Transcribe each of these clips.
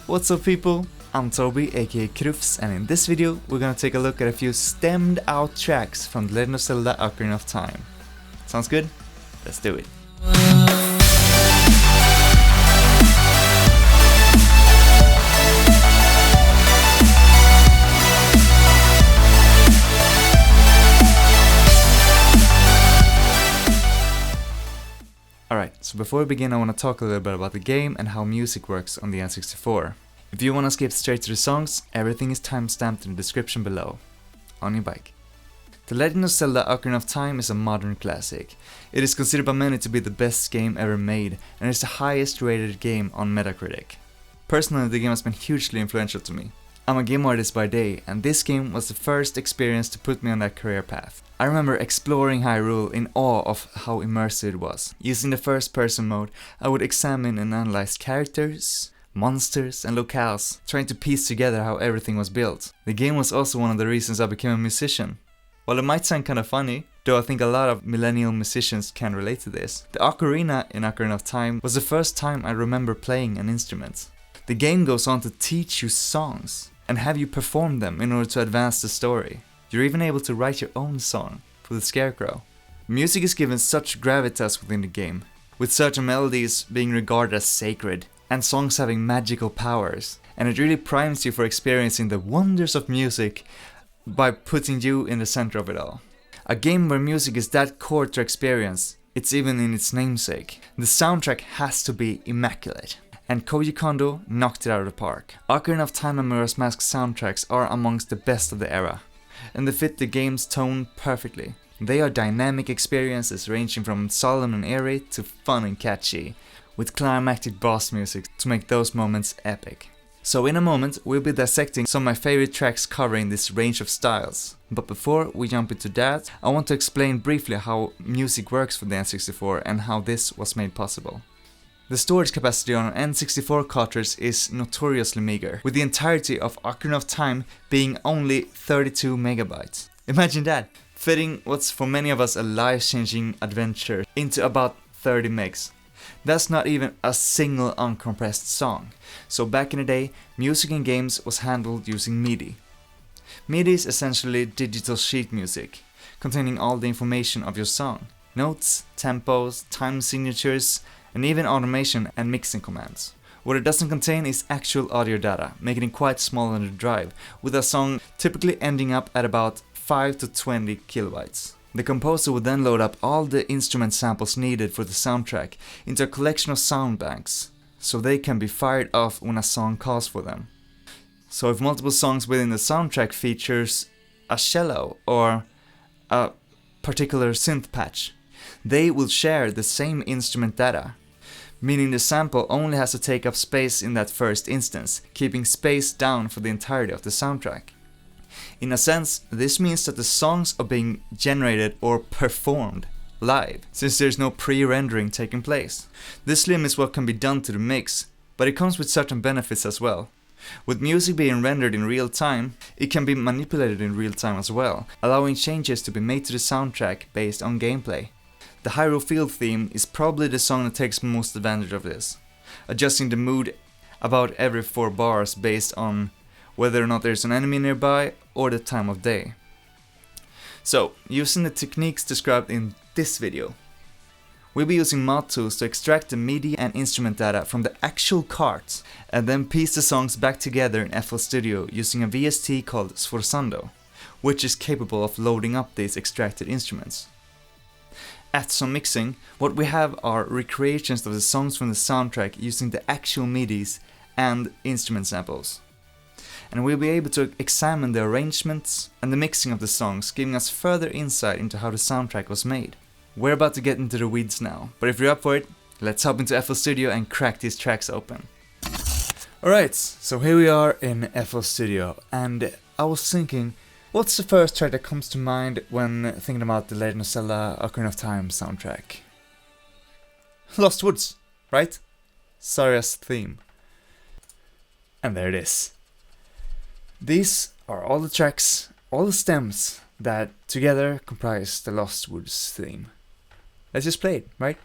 What's up people, I'm Toby aka Krufs, and in this video we're gonna take a look at a few stemmed out tracks from The Legend of Zelda Ocarina of Time. Sounds good? Let's do it. Alright, so before we begin I want to talk a little bit about the game and how music works on the N64. If you want to skip straight to the songs, everything is timestamped in the description below. On your bike. The Legend of Zelda Ocarina of Time is a modern classic. It is considered by many to be the best game ever made, and is the highest rated game on Metacritic. Personally, the game has been hugely influential to me. I'm a game artist by day, and this game was the first experience to put me on that career path. I remember exploring Hyrule in awe of how immersive it was. Using the first person mode, I would examine and analyze characters, monsters and locales, trying to piece together how everything was built. The game was also one of the reasons I became a musician. While it might sound kinda funny, though I think a lot of millennial musicians can relate to this, the ocarina in Ocarina of Time was the first time I remember playing an instrument. The game goes on to teach you songs and have you perform them in order to advance the story. You're even able to write your own song for the Scarecrow. Music is given such gravitas within the game, with certain melodies being regarded as sacred and songs having magical powers, and it really primes you for experiencing the wonders of music by putting you in the center of it all. A game where music is that core to experience, it's even in its namesake. The soundtrack has to be immaculate, and Koji Kondo knocked it out of the park. Ocarina of Time and Majora's Mask soundtracks are amongst the best of the era, and they fit the game's tone perfectly. They are dynamic experiences ranging from solemn and eerie to fun and catchy, with climactic boss music to make those moments epic. So in a moment we'll be dissecting some of my favorite tracks covering this range of styles. But before we jump into that, I want to explain briefly how music works for the N64 and how this was made possible. The storage capacity on an N64 cartridge is notoriously meager, with the entirety of Ocarina of Time being only 32 megabytes. Imagine that, fitting what's for many of us a life-changing adventure into about 30 megs. That's not even a single uncompressed song. So back in the day, music in games was handled using MIDI. MIDI is essentially digital sheet music, containing all the information of your song. Notes, tempos, time signatures, and even automation and mixing commands. What it doesn't contain is actual audio data, making it quite small on the drive, with a song typically ending up at about 5 to 20 kilobytes. The composer would then load up all the instrument samples needed for the soundtrack into a collection of sound banks, so they can be fired off when a song calls for them. So if multiple songs within the soundtrack features a cello or a particular synth patch, they will share the same instrument data, meaning the sample only has to take up space in that first instance, keeping space down for the entirety of the soundtrack. In a sense, this means that the songs are being generated or performed live, since there's no pre-rendering taking place. This limits what can be done to the mix, but it comes with certain benefits as well. With music being rendered in real time, it can be manipulated in real time as well, allowing changes to be made to the soundtrack based on gameplay. The Hyrule Field theme is probably the song that takes most advantage of this, adjusting the mood about every 4 bars based on whether or not there's an enemy nearby or the time of day. So, using the techniques described in this video, we'll be using mod tools to extract the MIDI and instrument data from the actual carts and then piece the songs back together in FL Studio using a VST called Sforzando, which is capable of loading up these extracted instruments. At some mixing, what we have are recreations of the songs from the soundtrack using the actual MIDIs and instrument samples. And we'll be able to examine the arrangements and the mixing of the songs, giving us further insight into how the soundtrack was made. We're about to get into the weeds now, but if you're up for it, let's hop into FL Studio and crack these tracks open. Alright, so here we are in FL Studio, and I was thinking, what's the first track that comes to mind when thinking about the Legend of Zelda Ocarina of Time soundtrack? Lost Woods, right? Saria's theme. And there it is. These are all the tracks, all the stems that together comprise the Lost Woods theme. Let's just play it, right?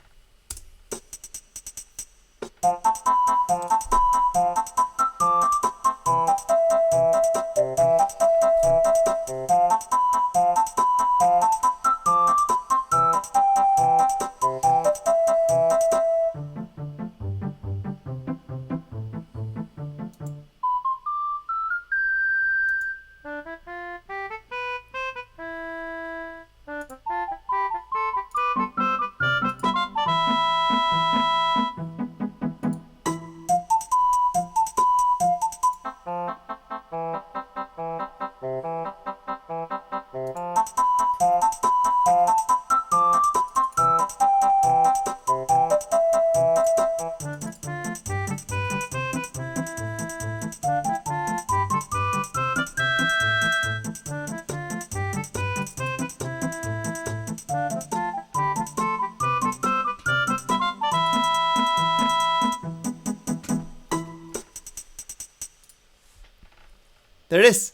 There it is.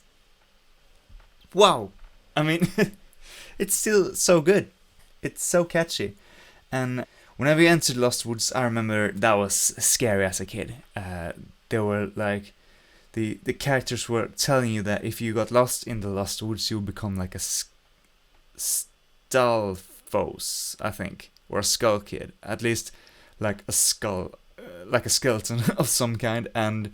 Wow. I mean, it's still so good. It's so catchy. And whenever you entered Lost Woods, I remember that was scary as a kid. They were like, the characters were telling you that if you got lost in the Lost Woods, you would become like a Stalfos, I think, or a Skull Kid. At least like a skull, like a skeleton of some kind. And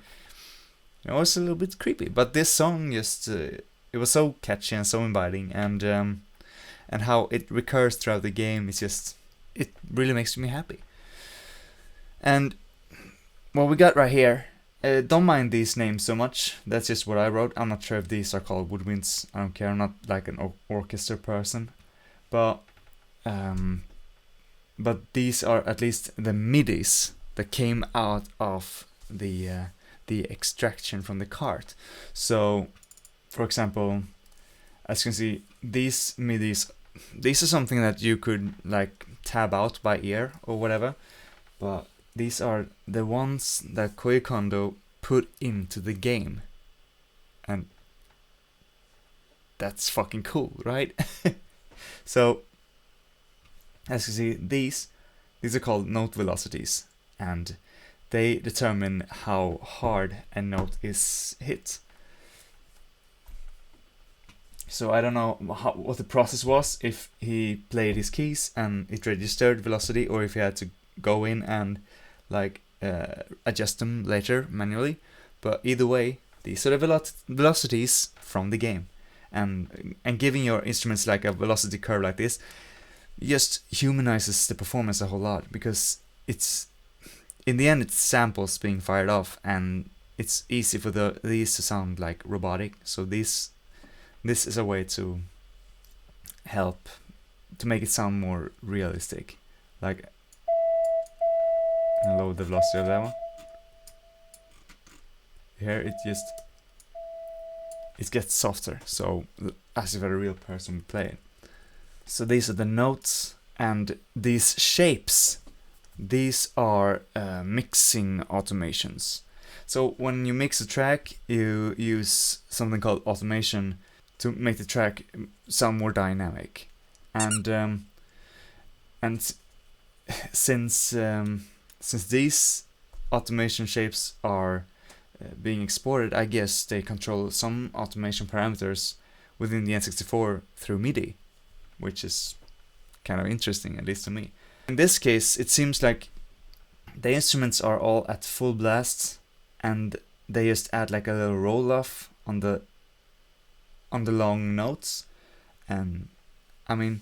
it was a little bit creepy. But this song just, it was so catchy and so inviting. And how it recurs throughout the game is just, it really makes me happy. And what we got right here, don't mind these names so much. That's just what I wrote. I'm not sure if these are called woodwinds. I don't care. I'm not like an orchestra person, but these are at least the midis that came out of the extraction from the cart. So, for example, as you can see, these midis, these are something that you could like tab out by ear or whatever, but these are the ones that Koji Kondo put into the game, and that's fucking cool, right? So, as you see, these are called note velocities, and they determine how hard a note is hit. So I don't know what the process was, if he played his keys and it registered velocity, or if he had to go in and like adjust them later manually. But either way, these are the velocities from the game, and giving your instruments like a velocity curve like this just humanizes the performance a whole lot, because it's, in the end, it's samples being fired off, and it's easy for these to sound like robotic. So this is a way to help to make it sound more realistic. Like, and lower the velocity of that one. Here it gets softer, so as if a real person would play it. So these are the notes, and these shapes, these are mixing automations. So when you mix a track, you use something called automation to make the track sound more dynamic. And since these automation shapes are being exported, I guess they control some automation parameters within the N64 through MIDI, which is kind of interesting, at least to me. In this case, it seems like the instruments are all at full blast, and they just add like a little roll-off on the long notes. And I mean,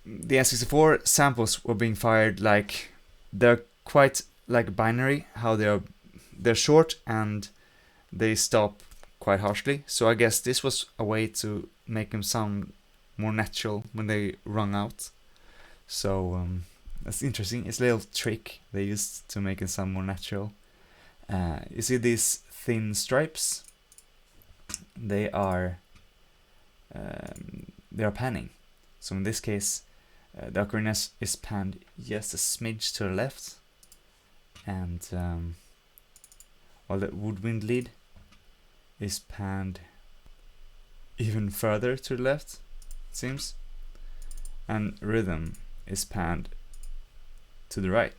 the N64 samples were being fired like, they're quite like binary, how they're short and they stop quite harshly. So I guess this was a way to make them sound more natural when they rung out. So that's interesting. It's a little trick they used to make it sound more natural. You see these thin stripes? They are panning. So in this case, the ocarina is panned just a smidge to the left, and while the woodwind lead is panned even further to the left, it seems, and rhythm is panned to the right.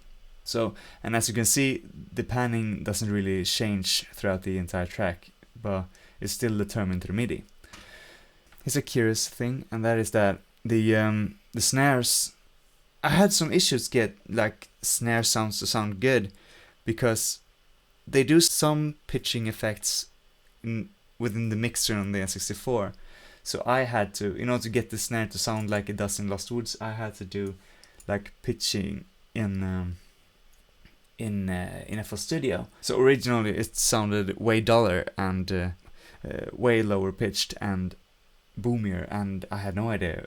So, and as you can see, the panning doesn't really change throughout the entire track, but it's still determined through MIDI. Here's a curious thing, and that is that the snares, I had some issues get like snare sounds to sound good, because they do some pitching effects within the mixer on the N64. So I had to, in order to get the snare to sound like it does in Lost Woods, I had to do like pitching in FL Studio. So originally it sounded way duller and way lower pitched and boomier, and I had no idea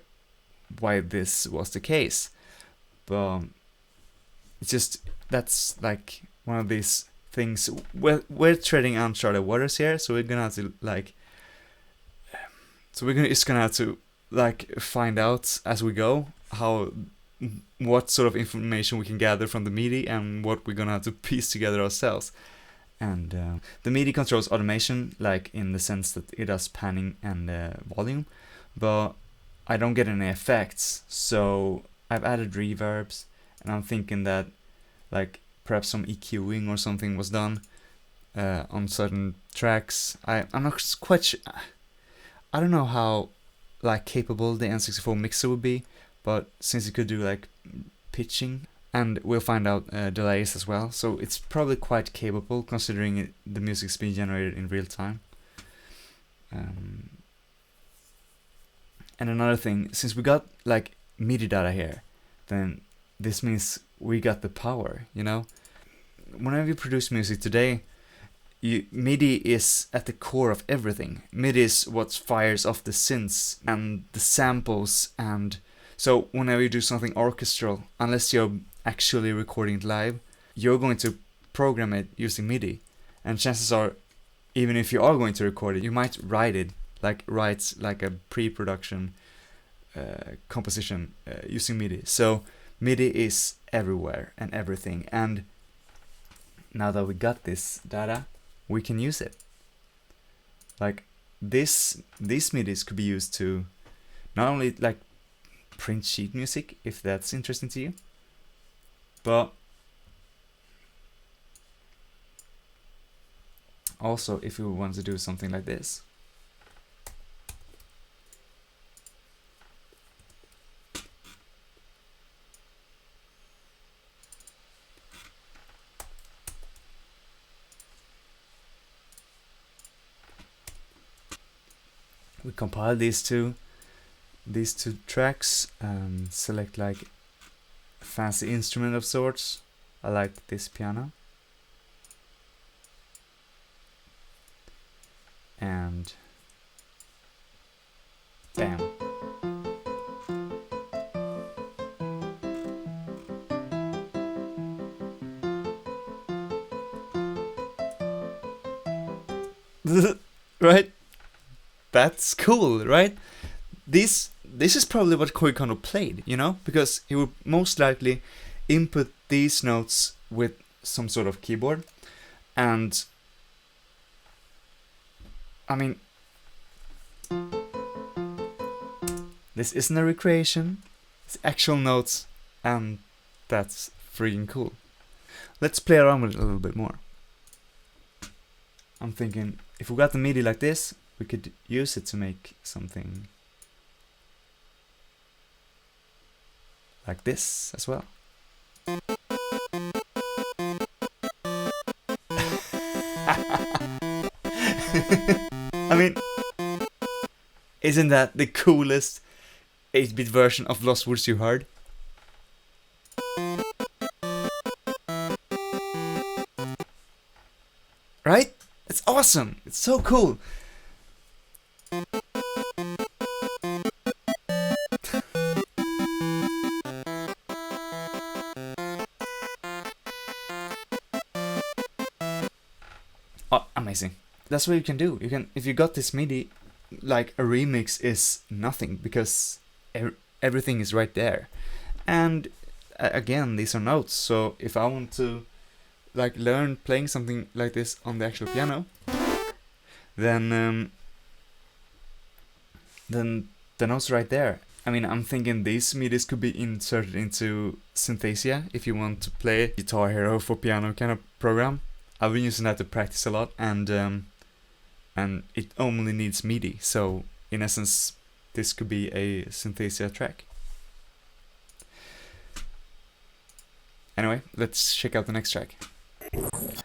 why this was the case. But it's just, that's like one of these things. We're treading uncharted waters here, so we're gonna have to like, just gonna have to like find out as we go what sort of information we can gather from the MIDI and what we're gonna have to piece together ourselves. And the MIDI controls automation, like in the sense that it does panning and volume, but I don't get any effects. So I've added reverbs, and I'm thinking that like perhaps some EQing or something was done on certain tracks. I'm not quite sure. I don't know how like capable the N64 mixer would be, but since it could do like pitching, and we'll find out delays as well, so it's probably quite capable considering the music's being generated in real time. And another thing, since we got like MIDI data here, then this means we got the power, you know? Whenever you produce music today, MIDI is at the core of everything. MIDI is what fires off the synths and the samples, and so whenever you do something orchestral, unless you're actually recording it live, you're going to program it using MIDI. And chances are, even if you are going to record it, you might write like a pre-production composition using MIDI. So MIDI is everywhere and everything. And now that we got this data, we can use it. Like these MIDIs could be used to not only like print sheet music, if that's interesting to you, but also if you want to do something like this. We compile these two tracks and select like a fancy instrument of sorts. I like this piano. And bam. Right? That's cool, right? This is probably what Koji Kondo played, you know? Because he would most likely input these notes with some sort of keyboard. And I mean, this isn't a recreation, it's actual notes, and that's freaking cool. Let's play around with it a little bit more. I'm thinking, if we got the MIDI like this, we could use it to make something like this as well. I mean, isn't that the coolest 8-bit version of Lost Woods you heard? Right? It's awesome! It's so cool! Oh, amazing. That's what you can do. You can, if you got this MIDI, like a remix is nothing because everything is right there. And again, these are notes. So if I want to like learn playing something like this on the actual piano, then the notes are right there. I mean, I'm thinking these MIDIs could be inserted into Synthesia if you want to play Guitar Hero for piano kind of program. I've been using that to practice a lot, and it only needs MIDI, so in essence this could be a Synthesia track. Anyway, let's check out the next track.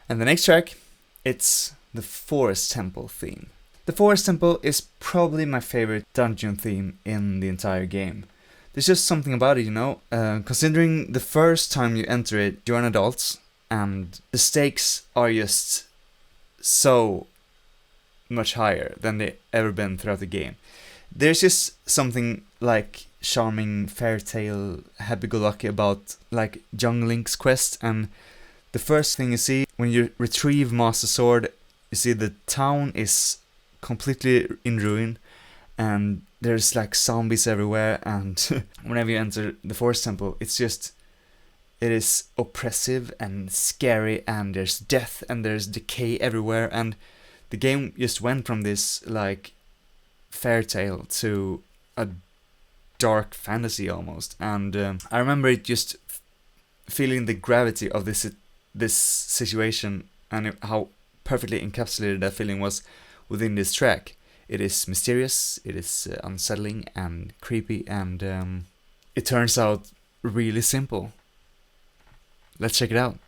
And the next track, it's the Forest Temple theme. The Forest Temple is probably my favorite dungeon theme in the entire game. There's just something about it, you know, considering the first time you enter it, you're an adult, and the stakes are just so much higher than they've ever been throughout the game. There's just something like charming fairytale happy-go-lucky about like Young Link's quest, and the first thing you see when you retrieve Master Sword, you see the town is completely in ruin and there's like zombies everywhere, and whenever you enter the Forest Temple, it's just It is oppressive and scary, and there's death and there's decay everywhere, and the game just went from this like fairy tale to a dark fantasy almost. And I remember it just feeling the gravity of this situation, and how perfectly encapsulated that feeling was within this track. It is mysterious, it is unsettling and creepy, and it turns out really simple. Let's check it out.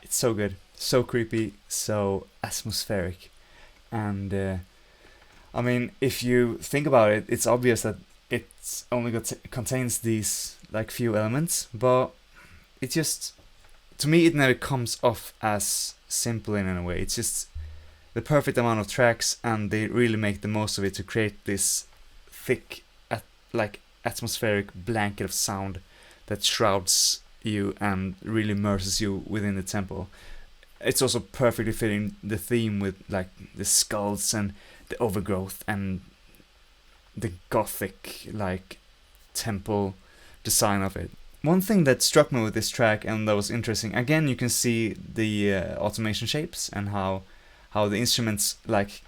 So good, so creepy, so atmospheric, and I mean, if you think about it, it's obvious that it's only contains these like few elements, but it just, to me, it never comes off as simple in any way. It's just the perfect amount of tracks, and they really make the most of it to create this thick, like atmospheric blanket of sound that shrouds you and really immerses you within the temple. It's also perfectly fitting the theme with like the skulls and the overgrowth and the gothic like temple design of it. One thing that struck me with this track and that was interesting, again you can see the automation shapes and how the instruments like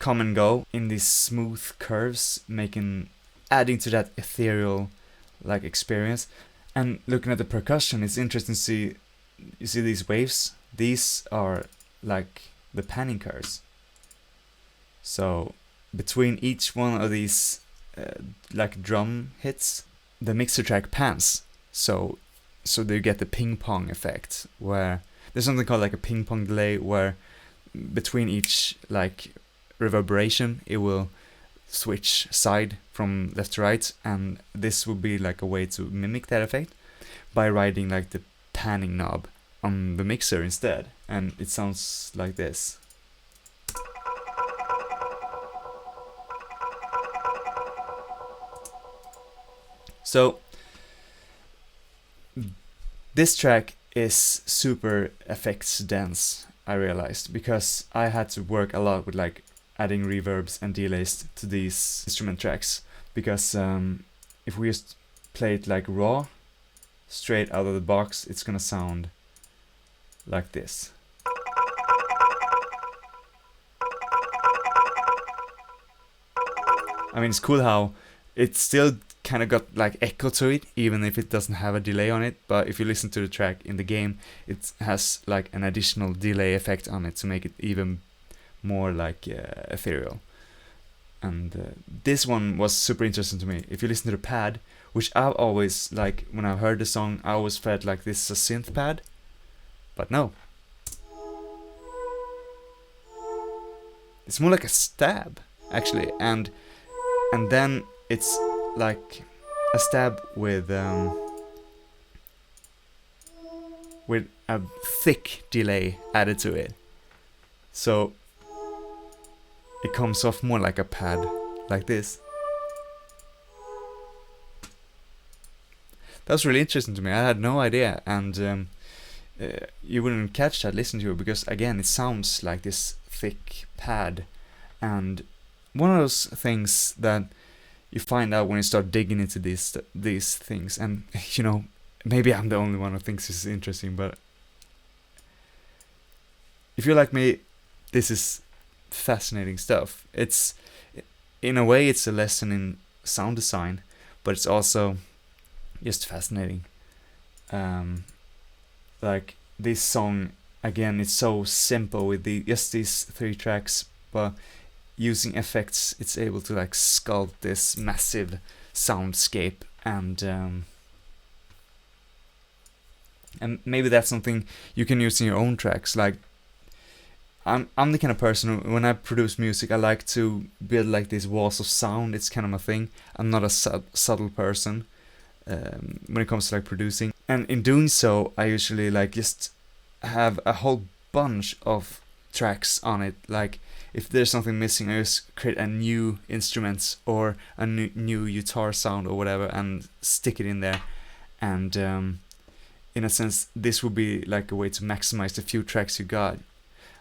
come and go in these smooth curves, adding to that ethereal like experience. And looking at the percussion, it's interesting to see, you see these waves? These are like the panning curves. So between each one of these like drum hits, the mixer track pans. So you get the ping pong effect, where there's something called like a ping pong delay, where between each like reverberation it will switch side from left to right, and this would be like a way to mimic that effect by riding like the panning knob on the mixer instead, and it sounds like this. So this track is super effects dense, I realized, because I had to work a lot with like adding reverbs and delays to these instrument tracks, because if we just play it like raw, straight out of the box, it's gonna sound like this. I mean, it's cool how it still kind of got like echo to it, even if it doesn't have a delay on it, but if you listen to the track in the game, it has like an additional delay effect on it to make it even more like ethereal. And this one was super interesting to me. If you listen to the pad, which I've always, like when I heard the song, I always felt like this is a synth pad, but no, it's more like a stab actually, and then it's like a stab with with a thick delay added to it. So it comes off more like a pad, like this. That's really interesting to me. I had no idea, and you wouldn't catch that listening to it, because again, it sounds like this thick pad. And one of those things that you find out when you start digging into these things, and you know, maybe I'm the only one who thinks this is interesting, but if you're like me, this is fascinating stuff. It's, in a way, it's a lesson in sound design, but it's also just fascinating. Like this song, again, it's so simple with just these 3 tracks, but using effects, it's able to like sculpt this massive soundscape, and maybe that's something you can use in your own tracks. Like I'm the kind of person who, when I produce music, I like to build like these walls of sound. It's kind of my thing. I'm not a subtle person when it comes to like producing, and in doing so, I usually like just have a whole bunch of tracks on it. Like if there's something missing, I just create a new instrument or a new guitar sound or whatever and stick it in there. And in a sense, this would be like a way to maximize the few tracks you got.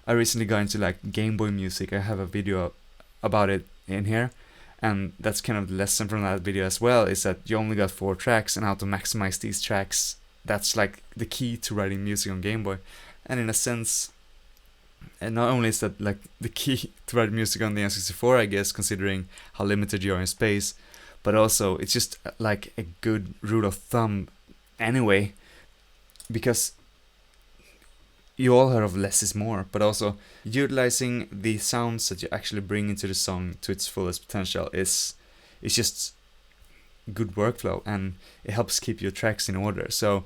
I recently got into like Game Boy music. I have a video about it in here, and that's kind of the lesson from that video as well, is that you only got 4 tracks, and how to maximize these tracks. That's like the key to writing music on Game Boy. And in a sense, and not only is that like the key to write music on the N64, I guess, considering how limited you are in space, but also it's just like a good rule of thumb anyway, because you all heard of less is more, but also utilizing the sounds that you actually bring into the song to its fullest potential is just good workflow, and it helps keep your tracks in order. So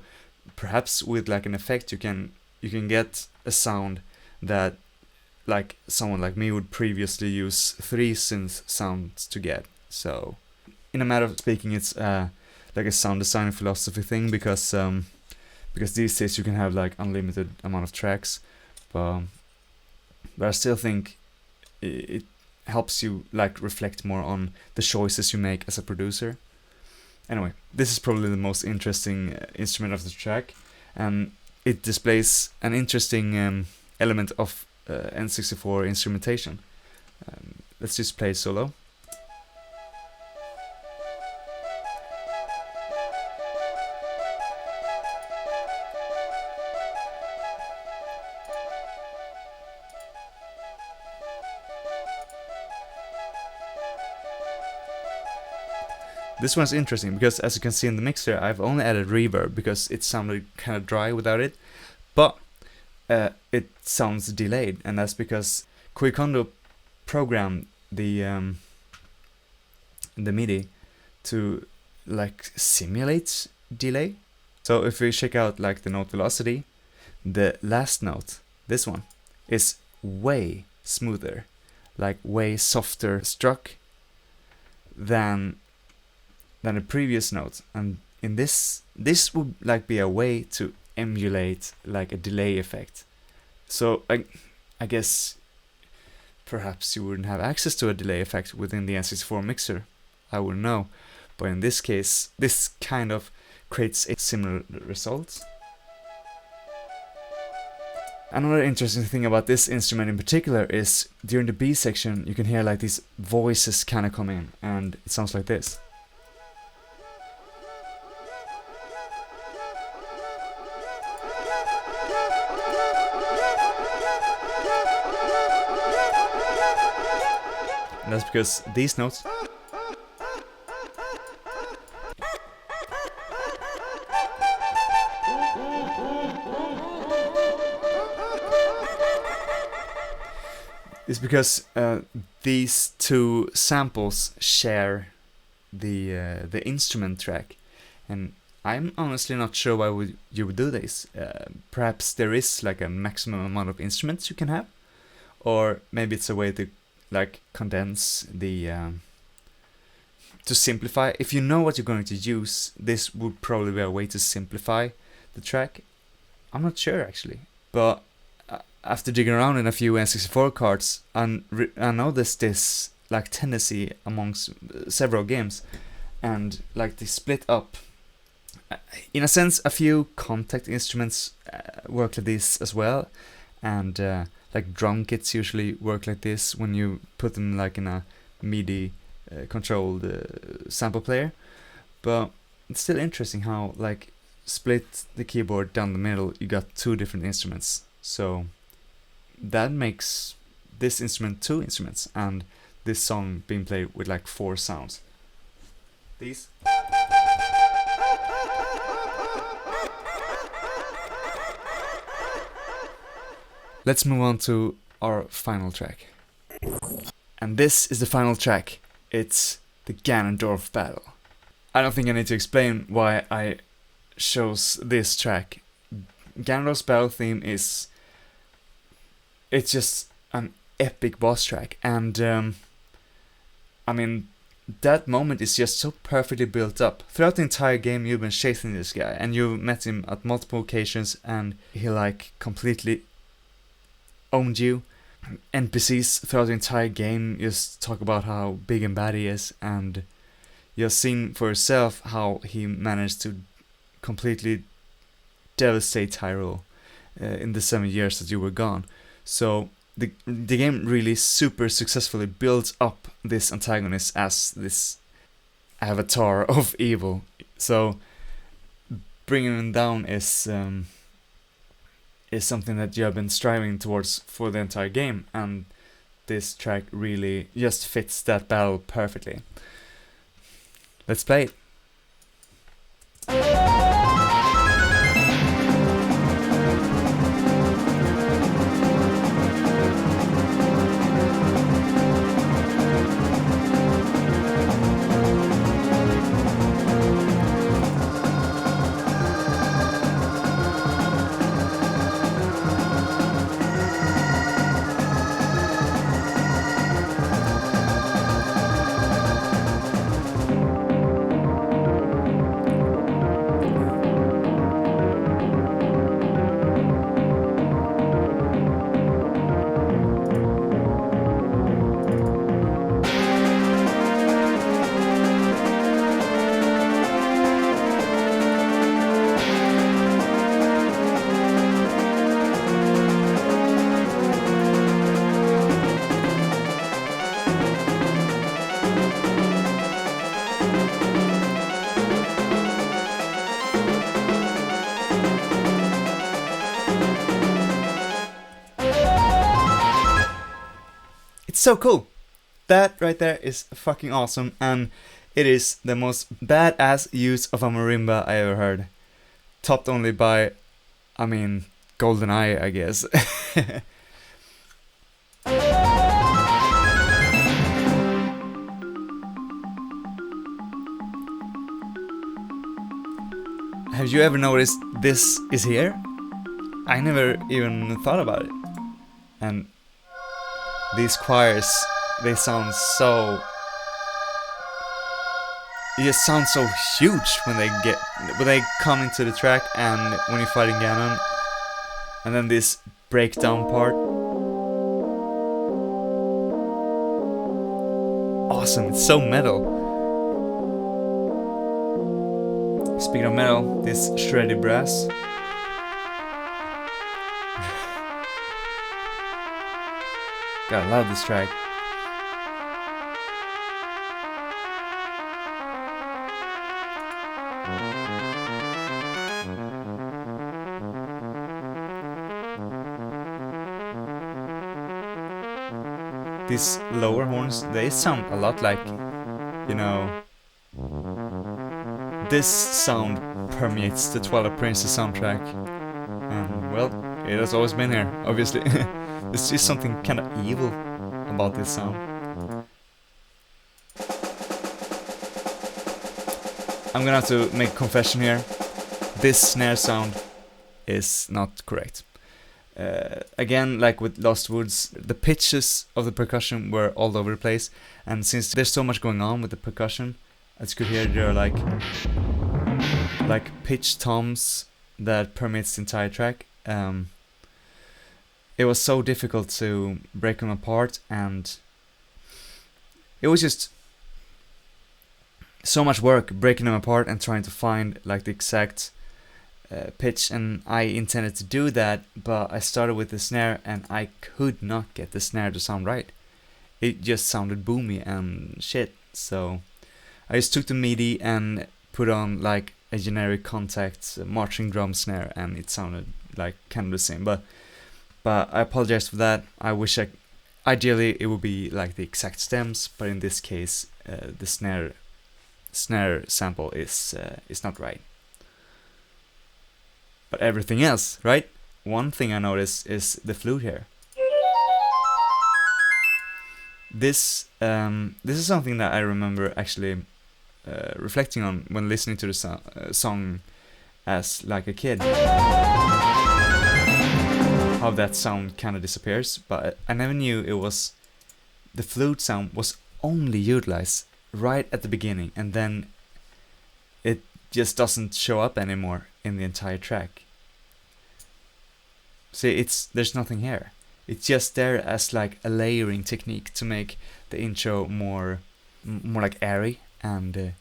perhaps with like an effect, you can get a sound that like someone like me would previously use 3 synth sounds to get. So in a matter of speaking, it's like a sound design philosophy thing, because these days you can have like unlimited amount of tracks, but I still think it helps you like reflect more on the choices you make as a producer. Anyway, this is probably the most interesting instrument of the track, and it displays an interesting element of N64 instrumentation. Let's just play it solo. This one's interesting because, as you can see in the mixer, I've only added reverb because it sounded kind of dry without it, but it sounds delayed, and that's because Koji Kondo programmed the MIDI to like simulate delay. So if we check out like the note velocity, the last note, this one, is way smoother, like way softer struck than the previous note. And in this would like be a way to emulate like a delay effect. So I guess perhaps you wouldn't have access to a delay effect within the N64 mixer, I wouldn't know, but in this case this kind of creates a similar result. Another interesting thing about this instrument in particular is during the B section you can hear like these voices kind of come in, and it sounds like this. And that's because these notes is because these two samples share the instrument track, and I'm honestly not sure why you would do this. Perhaps there is like a maximum amount of instruments you can have, or maybe it's a way to like condense the to simplify. If you know what you're going to use, this would probably be a way to simplify the track. I'm not sure actually, but after digging around in a few N64 cards, I noticed this like tendency amongst several games, and like they split up. In a sense, a few contact instruments work like this as well, and like drum kits usually work like this when you put them like in a MIDI controlled sample player. But it's still interesting how like split the keyboard down the middle, you got two different instruments. So that makes this instrument two instruments, and this song being played with like 4 sounds. These. Let's move on to our final track. And this is the final track. It's the Ganondorf battle. I don't think I need to explain why I chose this track. Ganondorf's battle theme is... it's just an epic boss track. And I mean, that moment is just so perfectly built up. Throughout the entire game you've been chasing this guy, and you've met him at multiple occasions, and he like completely owned you. NPCs throughout the entire game just talk about how big and bad he is, and you've seen for yourself how he managed to completely devastate Hyrule in the 7 years that you were gone. So the game really super successfully builds up this antagonist as this avatar of evil. So bringing him down is something that you have been striving towards for the entire game, and this track really just fits that battle perfectly. Let's play it. So cool. That right there is fucking awesome, and it is the most badass use of a marimba I ever heard. Topped only by, I mean, GoldenEye, I guess. Have you ever noticed this is here? I never even thought about it. And these choirs, they sound so... it just sounds so huge when they come into the track and when you're fighting Ganon. And then this breakdown part. Awesome, it's so metal. Speaking of metal, this shredded brass. God, I love this track. These lower horns, they sound a lot like, you know, this sound permeates the Twilight Princess soundtrack. And, well, it has always been here, obviously. There's just something kind of evil about this sound. I'm gonna have to make a confession here. This snare sound is not correct. Again, like with Lost Woods, the pitches of the percussion were all over the place, and since there's so much going on with the percussion, as you could hear, there are like pitch toms that permeates the entire track. It was so difficult to break them apart, and it was just so much work breaking them apart and trying to find like the exact pitch. And I intended to do that, but I started with the snare and I could not get the snare to sound right. It just sounded boomy and shit. So I just took the MIDI and put on like a generic Contact marching drum snare, and it sounded like kind of the same. But I apologize for that. I wish ideally it would be like the exact stems, but in this case the snare sample is not right. But everything else, right? One thing I noticed is the flute here. This is something that I remember actually reflecting on when listening to the song as like a kid. How that sound kind of disappears, but I never knew it was the flute sound was only utilized right at the beginning, and then it just doesn't show up anymore in the entire track. See, there's nothing here. It's just there as like a layering technique to make the intro more like airy, and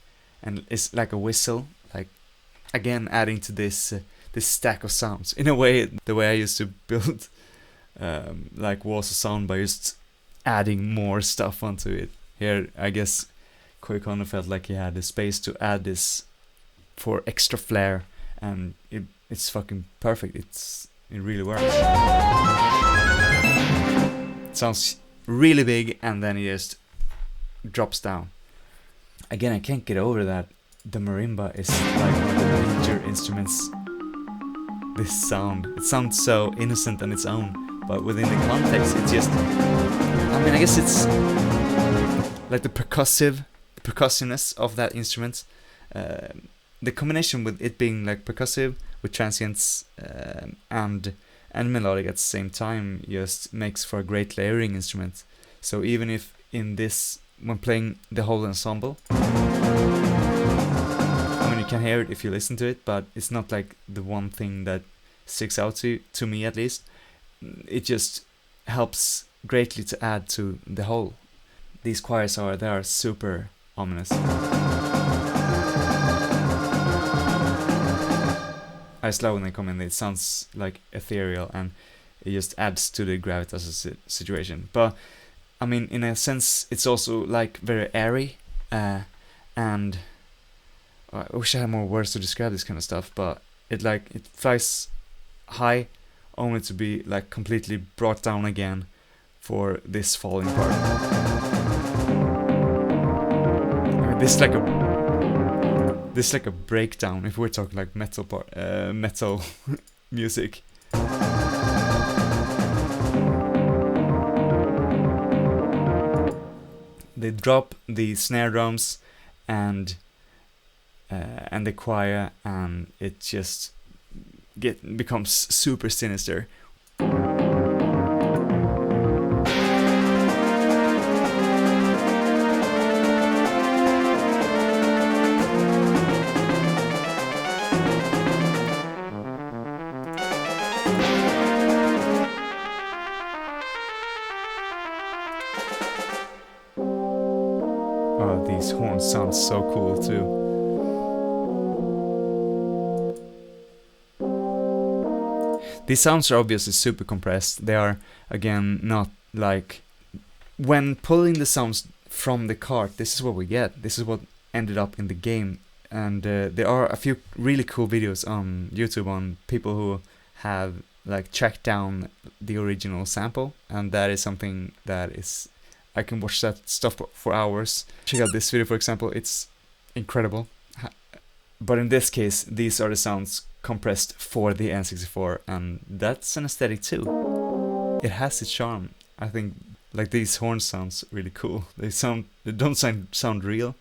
it's like a whistle, like again adding to this stack of sounds. In a way, the way I used to build like walls of sound by just adding more stuff onto it. Here, I guess Koji Kondo felt like he had the space to add this for extra flair, and it's fucking perfect. It really works. It sounds really big, and then it just drops down. Again, I can't get over that the marimba is like one of the major instruments. This sound, it sounds so innocent on its own, but within the context, it's just, I mean, I guess it's like the percussiveness of that instrument. The combination with it being like percussive with transients and melodic at the same time just makes for a great layering instrument. So even if in this, when playing the whole ensemble, I mean, you can hear it if you listen to it, but it's not like the one thing that sticks out to me at least. It just helps greatly to add to the whole. These choirs they are super ominous. I just love when they come in. It sounds like ethereal, and it just adds to the gravitas of the situation. But I mean, in a sense, it's also like very airy, and I wish I had more words to describe this kind of stuff. But it flies high, only to be like completely brought down again for this falling part. I mean, this is like a breakdown if we're talking like metal music. They drop the snare drums and the choir, and it just becomes super sinister. Oh, these horns sound so cool too. These sounds are obviously super compressed. They are, again, not like... When pulling the sounds from the cart, this is what we get. This is what ended up in the game. And there are a few really cool videos on YouTube on people who have like tracked down the original sample. And that is something that is... I can watch that stuff for hours. Check out this video, for example. It's incredible. But in this case, these are the sounds compressed for the N64, and that's an aesthetic too. It has its charm. I think like these horn sounds really cool. They don't sound real,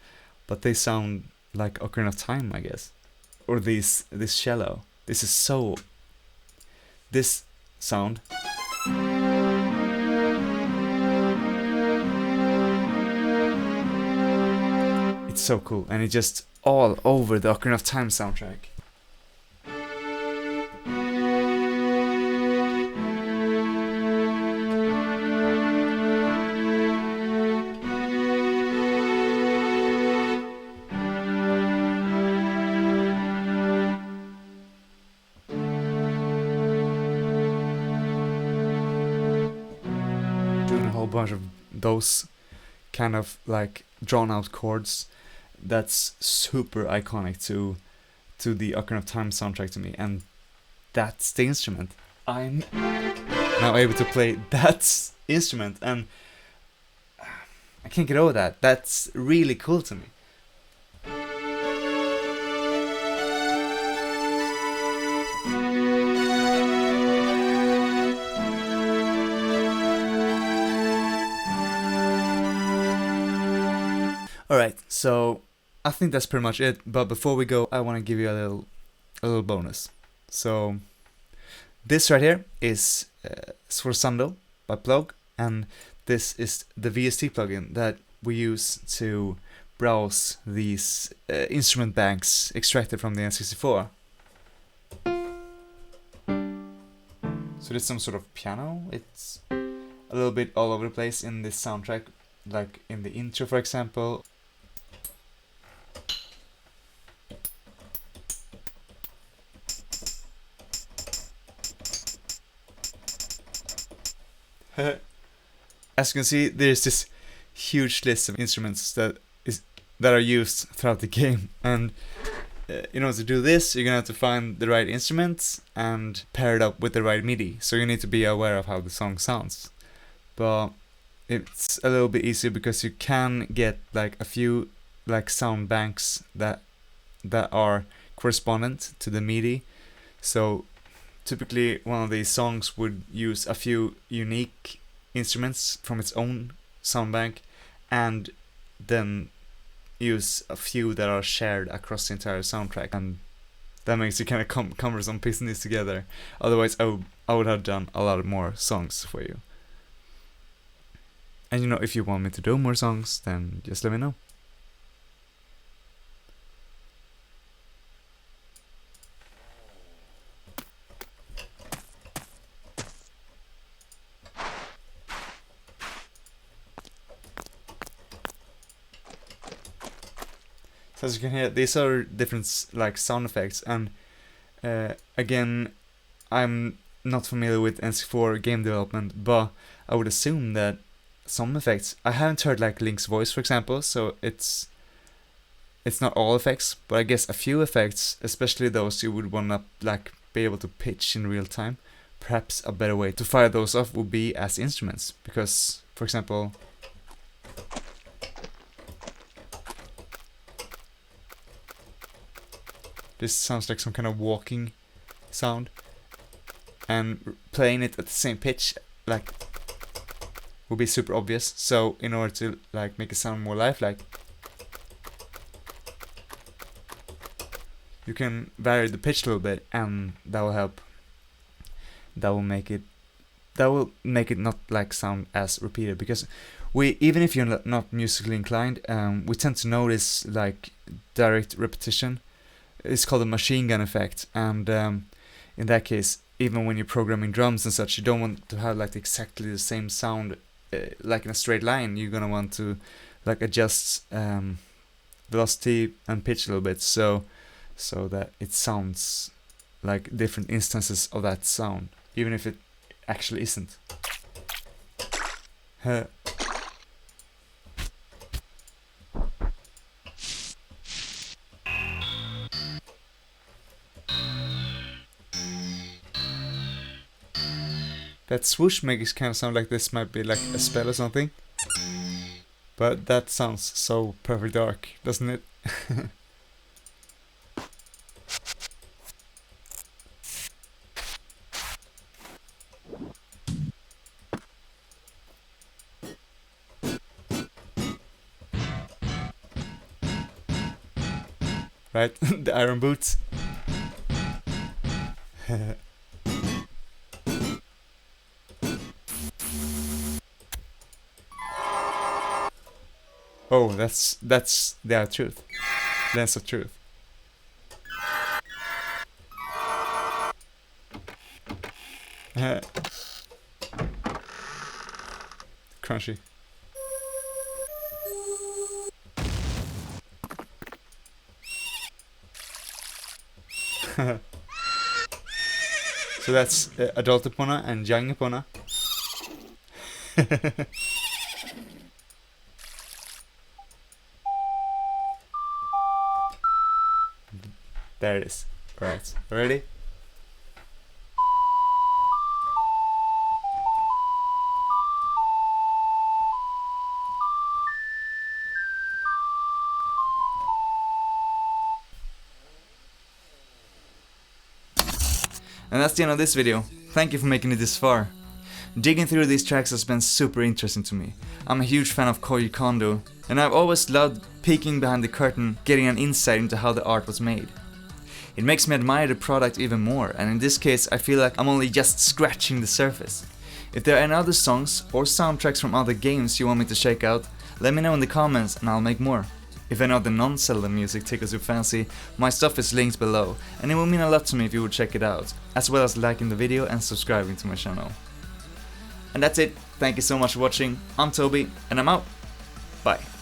but they sound like Ocarina of Time, I guess. Or this cello. This sound. It's so cool, and it's just all over the Ocarina of Time soundtrack. bunch of those kind of like drawn out chords. That's super iconic to the Ocarina of Time soundtrack to me, and that's the instrument. I'm now able to play that instrument, and I can't get over that. That's really cool to me. Alright, so I think that's pretty much it, but before we go, I want to give you a little bonus. So this right here is Sforzando by Plogue, and this is the VST plugin that we use to browse these instrument banks extracted from the N64. So this is some sort of piano. It's a little bit all over the place in this soundtrack, like in the intro, for example. As you can see, there's this huge list of instruments that are used throughout the game, and in order to do this, you're gonna have to find the right instruments and pair it up with the right MIDI. So you need to be aware of how the song sounds. But it's a little bit easier because you can get like a few like sound banks that are correspondent to the MIDI. So typically one of these songs would use a few unique instruments from its own sound bank, and then use a few that are shared across the entire soundtrack, and that makes it kind of cumbersome piecing these together. Otherwise I would have done a lot more songs for you. And you know, if you want me to do more songs, then just let me know. So as you can hear, these are different like sound effects, and again, I'm not familiar with N64 game development, but I would assume that some effects, I haven't heard like Link's voice, for example, so it's not all effects, but I guess a few effects, especially those you would wanna like be able to pitch in real time. Perhaps a better way to fire those off would be as instruments, because, for example, this sounds like some kind of walking sound, and playing it at the same pitch like would be super obvious. So in order to like make it sound more lifelike, you can vary the pitch a little bit, and that will help. That will make it not like sound as repeated, because even if you're not musically inclined, we tend to notice like direct repetition. It's called a machine gun effect, and in that case, even when you're programming drums and such, you don't want to have like exactly the same sound like in a straight line. You're gonna want to like adjust velocity and pitch a little bit, so that it sounds like different instances of that sound, even if it actually isn't. That swoosh makes kind of sound like this might be like a spell or something. But that sounds so perfect dark, doesn't it? Right? The iron boots. Oh, that's the truth. Lens of truth. Crunchy. So that's adult Epona and young Epona. There it is. Alright, ready? And that's the end of this video. Thank you for making it this far. Digging through these tracks has been super interesting to me. I'm a huge fan of Koji Kondo, and I've always loved peeking behind the curtain, getting an insight into how the art was made. It makes me admire the product even more, and in this case I feel like I'm only just scratching the surface. If there are any other songs or soundtracks from other games you want me to check out, let me know in the comments and I'll make more. If any of the non-Zelda music tickles your fancy, my stuff is linked below, and it will mean a lot to me if you would check it out, as well as liking the video and subscribing to my channel. And that's it, thank you so much for watching, I'm Toby, and I'm out, bye.